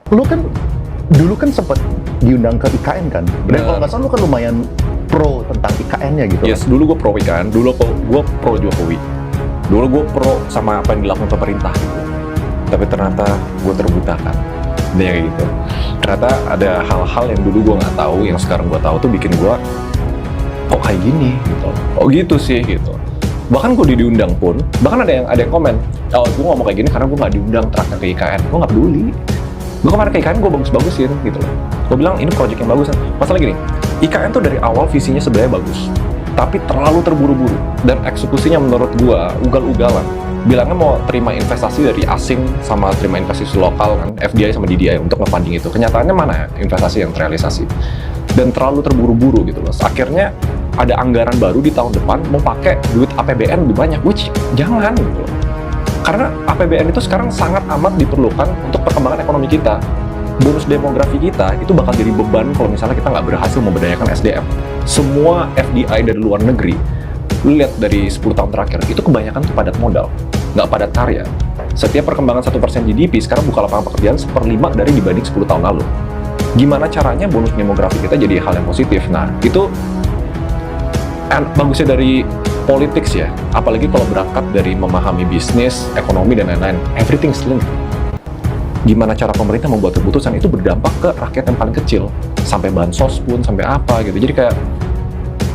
lu kan dulu kan sempat diundang ke IKN kan, dan kalau nggak salah lu kan lumayan pro tentang IKN-nya gitu. Yes, dulu gue pro IKN, dulu gue pro Jokowi, dulu gue pro sama apa yang dilakukan pemerintah gitu. Tapi ternyata gue terbutakan, dia kayak gitu. Ternyata ada hal-hal yang dulu gue nggak tahu, yang sekarang gue tahu tuh bikin gue kok kayak gini gitu. Oh gitu sih gitu. Bahkan gue diundang pun, bahkan ada yang komen, oh gue ngomong kayak gini karena gue nggak diundang terakhir ke IKN. Gue nggak peduli. Gue kemarin ke IKN gue bagus-bagusin gitu loh. Gue bilang ini project yang bagus. Masalah gini, IKN tuh dari awal visinya sebenarnya bagus, tapi terlalu terburu-buru dan eksekusinya menurut gue ugal-ugalan. Bilangnya mau terima investasi dari asing sama terima investasi lokal kan, FDI sama DDI untuk nge-funding itu. Kenyataannya mana investasi yang terrealisasi? Dan terlalu terburu-buru gitu loh. Akhirnya ada anggaran baru di tahun depan mau pakai duit APBN lebih banyak, which jangan gitu loh. Karena APBN itu sekarang sangat amat diperlukan untuk perkembangan ekonomi kita. Bonus demografi kita itu bakal jadi beban kalau misalnya kita nggak berhasil memberdayakan SDM. Semua FDI dari luar negeri, lu lihat dari 10 tahun terakhir, itu kebanyakan tuh padat modal, nggak padat karya. Setiap perkembangan 1% GDP sekarang buka lapangan pekerjaan 1/5 dari dibanding 10 tahun lalu. Gimana caranya bonus demografi kita jadi hal yang positif? Nah, itu bagusnya dari politics ya, apalagi kalau berangkat dari memahami bisnis, ekonomi, dan lain-lain. Everything's linked. Gimana cara pemerintah membuat keputusan itu berdampak ke rakyat yang paling kecil, sampai bansos pun, sampai apa gitu. Jadi kayak,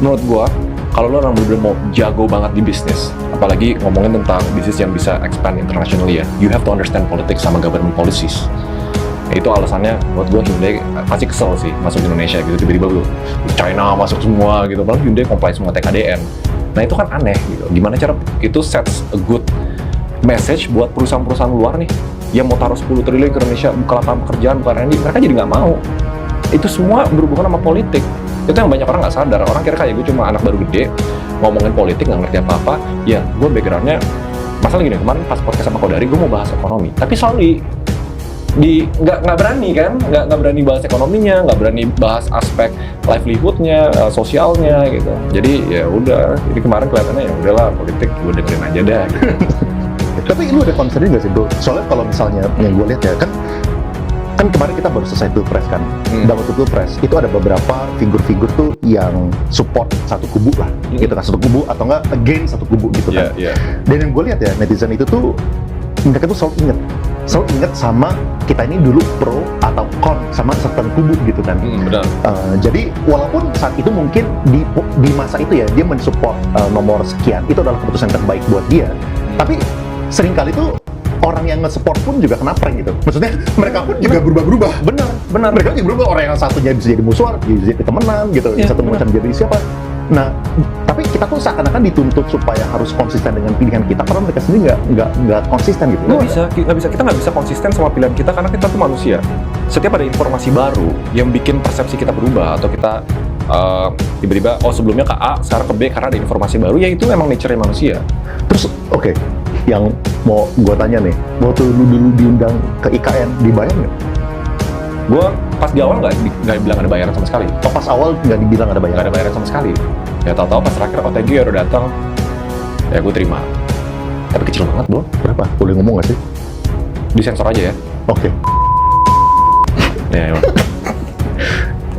menurut gua, kalau lo orang bener-bener mau jago banget di bisnis, apalagi ngomongin tentang bisnis yang bisa expand internationally ya, you have to understand politics sama government policies. Itu alasannya buat gue Hyundai pasti kesel sih masuk Indonesia gitu, tiba-tiba lu China masuk semua gitu, padahal Hyundai comply semua TKDN. Nah itu kan aneh gitu. Gimana cara itu sets a good message buat perusahaan-perusahaan luar nih yang mau taruh 10 triliun ke Indonesia, buka lapangan pekerjaan, buka R&D, mereka jadi nggak mau. Itu semua berhubungan sama politik. Itu yang banyak orang nggak sadar. Orang kira kayak gue cuma anak baru gede ngomongin politik nggak ngerti apa-apa. Ya gue backgroundnya masalah gini, kemarin pas podcast sama Kodari gue mau bahas ekonomi, tapi selalu nggak berani kan, nggak berani bahas ekonominya, nggak berani bahas aspek livelihoodnya, sosialnya gitu. Jadi ya udah, jadi kemarin kelihatannya ya udahlah politik gue dengerin aja dah gitu. Tapi lu ada concern nggak sih bro? Soalnya kalau misalnya yang gue lihat ya kan kemarin kita baru selesai pilpres kan, dan waktu pilpres itu ada beberapa figur-figur tuh yang support satu kubu lah, gitu kan, satu kubu atau enggak against satu kubu gitu kan. Dan yang gue lihat ya netizen itu tuh mereka tuh selalu inget sama kita ini dulu pro atau con sama certain kubu gitu kan. Benar. Jadi walaupun saat itu mungkin di masa itu ya dia mensupport nomor sekian, itu adalah keputusan terbaik buat dia. Tapi seringkali tuh orang yang nge-support pun juga kena prank gitu. Maksudnya mereka pun juga berubah-berubah. Benar. Mereka juga berubah. Orang yang satunya bisa jadi musuh, bisa jadi temenan gitu. Satu macam jadi siapa. Nah, tapi kita tuh seakan-akan dituntut supaya harus konsisten dengan pilihan kita, karena mereka sendiri nggak konsisten gitu. Nggak bisa. Kita nggak bisa konsisten sama pilihan kita karena kita tuh manusia. Setiap ada informasi baru yang bikin persepsi kita berubah atau kita tiba-tiba sebelumnya ke A, sekarang ke B karena ada informasi baru, ya itu memang nature manusia. Terus oke, yang mau gue tanya nih, waktu lu dulu diundang ke IKN, dibayar nggak? Gue pas di awal nggak bilang ada bayaran sama sekali. Oh, pas awal nggak dibilang ada bayaran? Nggak ada bayaran sama sekali. Ya tahu-tahu pas terakhir thank you ya udah datang, ya gue terima. Tapi kecil banget bro. Berapa? Boleh ngomong nggak sih? Disensor aja ya. Oke.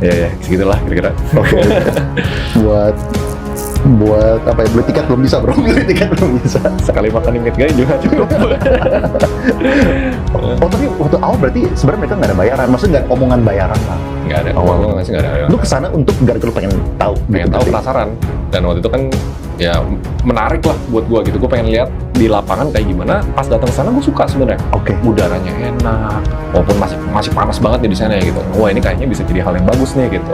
Ya segitulah kira-kira. Oke. buat apa ya, beli tiket belum bisa bro, Sekali makan imit gaya juga cukup. Oh tapi waktu awal berarti sebenarnya mereka nggak ada bayaran, maksudnya nggak omongan bayaran lah? Nggak ada, awal nggak ada. Lu kesana untuk gara-gara lu pengen tahu penasaran, dan waktu itu kan ya menarik lah buat gua gitu. Gua pengen lihat di lapangan kayak gimana. Pas datang ke sana gua suka sebenarnya. Udaranya enak, walaupun masih panas banget nih di sana ya gitu. Wah ini kayaknya bisa jadi hal yang bagus nih gitu.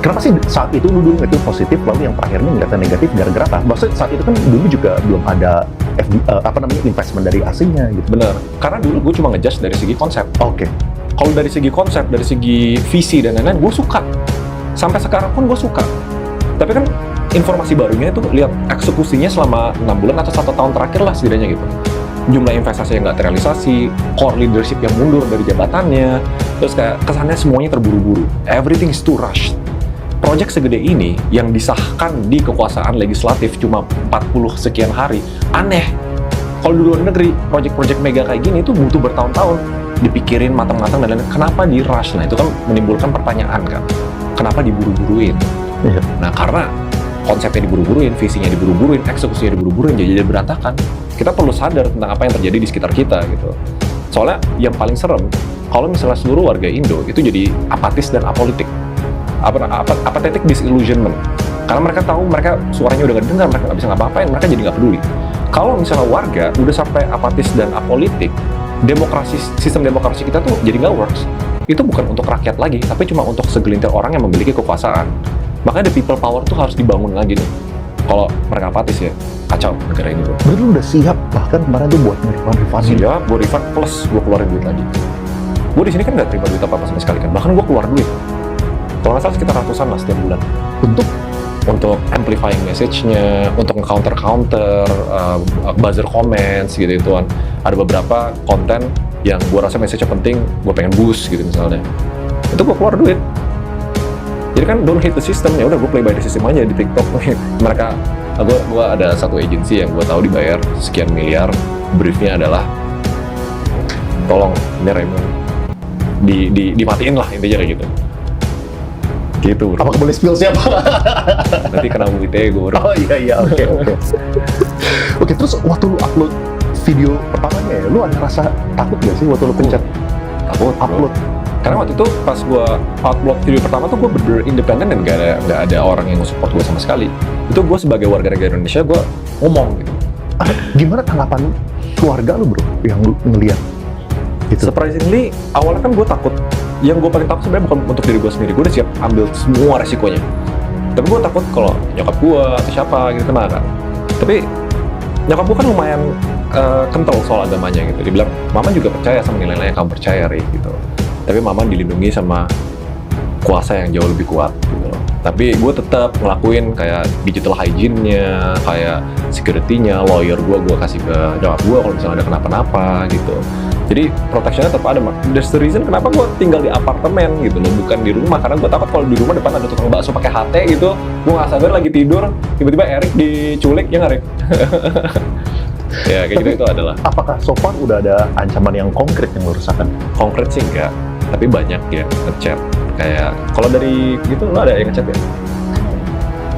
Kenapa sih saat itu lu dulu itu positif, lalu yang terakhirnya ngeliatnya negatif gara-gara apa? Maksudnya saat itu kan dulu juga belum ada investment dari asingnya gitu. Bener, karena dulu gue cuma ngejudge dari segi konsep. Kalau dari segi konsep, dari segi visi dan lain-lain, gue suka. Sampai sekarang pun gue suka. Tapi kan informasi barunya itu lihat eksekusinya selama 6 bulan atau 1 tahun terakhir lah setidaknya gitu. Jumlah investasi yang nggak terrealisasi, core leadership yang mundur dari jabatannya, terus kayak kesannya semuanya terburu-buru. Everything is too rushed. Project segede ini yang disahkan di kekuasaan legislatif cuma 40 sekian hari, aneh. Kalau di luar negeri, project-project mega kayak gini itu butuh bertahun-tahun. dipikirin matang-matang dan lain-lain. Kenapa di rush? Nah itu kan menimbulkan pertanyaan kan, kenapa diburu-buruin? Iya. Nah karena konsepnya diburu-buruin, visinya diburu-buruin, eksekusinya diburu-buruin, jadi berantakan. Kita perlu sadar tentang apa yang terjadi di sekitar kita gitu. Soalnya yang paling serem, kalau misalnya seluruh warga Indo itu jadi apatis dan apolitik. Apathetic disillusionment. Karena mereka tahu mereka suaranya udah gak dengar, mereka nggak bisa ngapa-ngapain, mereka jadi nggak peduli. Kalau misalnya warga udah sampai apatis dan apolitik, sistem demokrasi kita tuh jadi nggak works. Itu bukan untuk rakyat lagi, tapi cuma untuk segelintir orang yang memiliki kekuasaan. Makanya the people power tuh harus dibangun lagi nih. Kalau mereka apatis ya, kacau negara ini bro. Berarti lu udah siap bahkan kemarin tuh buat refund. Siap, gue refund plus gue keluarin duit lagi. Gue di sini kan nggak terima duit apa-apa sama sekali kan, bahkan gue keluar duit. Kalau nggak salah sekitar ratusan lah setiap bulan. Untuk amplifying message-nya, untuk nge-counter, buzzer comments gitu-gituan. Ada beberapa konten yang gue rasa message-nya penting, gue pengen boost gitu misalnya. Itu gue keluar duit. Jadi kan don't hate the system, ya udah gue play by the system aja di TikTok. Mereka, gue ada satu agensi yang gue tahu dibayar sekian miliar, briefnya adalah tolong ini Raymond dimatiin lah intinya kayak gitu. Gitu bro. Apakah boleh spill siapa? Nanti kena UITE gue bro. Oh iya, oke. Oke, terus waktu lu upload video pertamanya ya, lu ada rasa takut gak sih waktu lu pencet Takut bro. upload? Karena waktu itu pas gue upload video pertama tuh gue bener-bener independen dan gak ada orang yang support gue sama sekali. Itu gue sebagai warga negara Indonesia gue ngomong gitu. Gimana tanggapan keluarga lu bro yang lu ngeliat gitu? Surprisingly awalnya kan gue takut. Yang gue paling takut sebenarnya bukan untuk diri gue sendiri, gue udah siap ambil semua resikonya. Tapi gue takut kalau nyokap gue atau siapa gitu kena kan. Tapi nyokap gue kan lumayan kental soal agamanya gitu. Dia bilang, mama juga percaya sama nilai-nilai yang kamu percaya Ri gitu. Tapi mama dilindungi sama kuasa yang jauh lebih kuat gitu loh. Tapi gue tetap ngelakuin kayak digital hygiene-nya, kayak security-nya, lawyer gue kasih ke nyokap gue kalau misalnya ada kenapa-napa gitu. Jadi protection-nya tetap ada. That's the reason kenapa gue tinggal di apartemen gitu loh, bukan di rumah. Karena gue takut kalau di rumah depan ada tukang bakso pakai HT gitu, gue nggak sadar lagi tidur, tiba-tiba Erik diculik, ya nggak Erik? Ya kayak gitu itu adalah. Apakah so far udah ada ancaman yang konkret yang lu rasakan? Konkret sih enggak, tapi banyak yang ngechat. Kayak kalau dari gitu lo ada yang ngechat ya?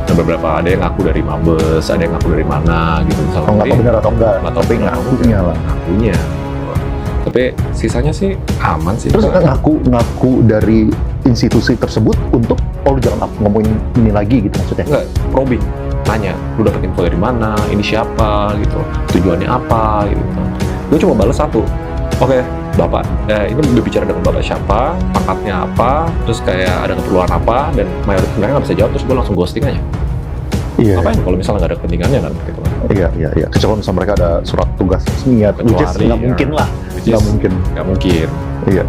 Ada beberapa, ada yang ngaku dari Mabes, ada yang ngaku dari mana gitu misalnya. Nggak tahu benar atau enggak, tapi ngakunya lah. Ngakunya. Tapi sisanya sih aman sih. Terus ngaku dari institusi tersebut untuk, oh lu jangan ngomongin ini lagi gitu maksudnya? Enggak, probing, nanya, lu dapet info dari mana, ini siapa gitu, tujuannya apa gitu. Gue cuma balas satu, oke, bapak, ini berbicara dengan bapak siapa, pangkatnya apa, terus kayak ada keperluan apa, dan mayoritas mereka nggak bisa jawab, terus gue langsung ghosting aja. Iya. Ngapain kalau misalnya nggak ada kepentingannya kan gitu kan. Iya. Kecuali misalnya mereka ada surat tugas resmi ya, which is nggak mungkin lah. Nggak mungkin. Nggak mungkin. Iya.